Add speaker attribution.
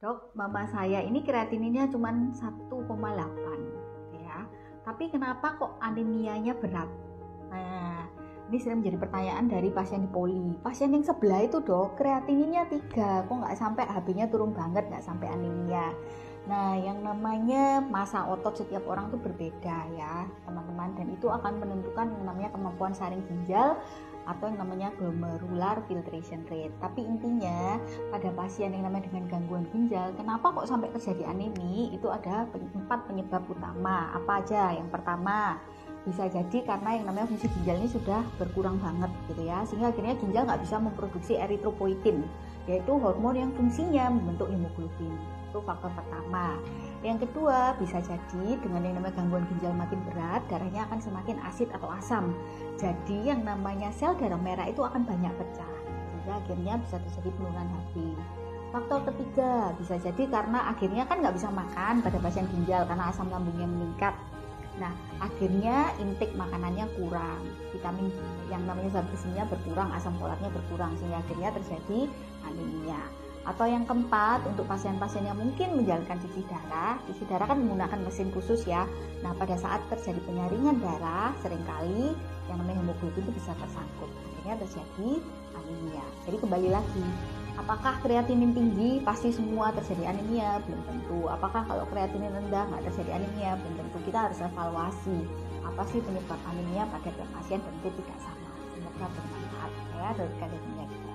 Speaker 1: Dok, mama saya ini kreatininnya cuma 1,8 ya. Tapi kenapa kok anemianya berat? Nah, ini sering menjadi pertanyaan dari pasien di poli. Pasien yang sebelah itu dok, kreatininnya 3, kok nggak sampai HB-nya turun banget, nggak sampai anemia. Nah, yang namanya massa otot setiap orang itu berbeda ya teman-teman, dan itu akan menentukan yang namanya kemampuan saring ginjal atau yang namanya glomerular filtration rate. Tapi intinya pada pasien yang namanya dengan gangguan ginjal, kenapa kok sampai terjadi anemi? Itu ada 4 penyebab utama. Apa aja? Yang pertama, bisa jadi karena yang namanya fungsi ginjal ini sudah berkurang banget gitu ya, sehingga akhirnya ginjal nggak bisa memproduksi eritropoietin, yaitu hormon yang fungsinya membentuk hemoglobin. Itu faktor pertama. Yang kedua, bisa jadi dengan yang namanya gangguan ginjal makin berat, darahnya akan semakin asid atau asam. Jadi yang namanya sel darah merah itu akan banyak pecah, sehingga akhirnya bisa terjadi penurunan HB. Faktor ketiga, bisa jadi karena akhirnya kan nggak bisa makan pada pasien ginjal karena asam lambungnya meningkat. Nah, akhirnya intake makanannya kurang, vitamin yang namanya zat besinya berkurang, asam folatnya berkurang, sehingga akhirnya terjadi anemia. Atau yang keempat, untuk pasien-pasien yang mungkin menjalankan cuci darah kan menggunakan mesin khusus ya. Nah, pada saat terjadi penyaringan darah, seringkali yang namanya hemoglobin itu bisa tersangkut, akhirnya terjadi anemia. Jadi kembali lagi, apakah kreatinin tinggi pasti semua terjadi anemia? Belum tentu. Apakah kalau kreatinin rendah nggak terjadi anemia? Belum tentu. Kita harus evaluasi apa sih penyebab anemia pada tiap pasien, tentu tidak sama. Semoga bermanfaat ya dari kajian kita.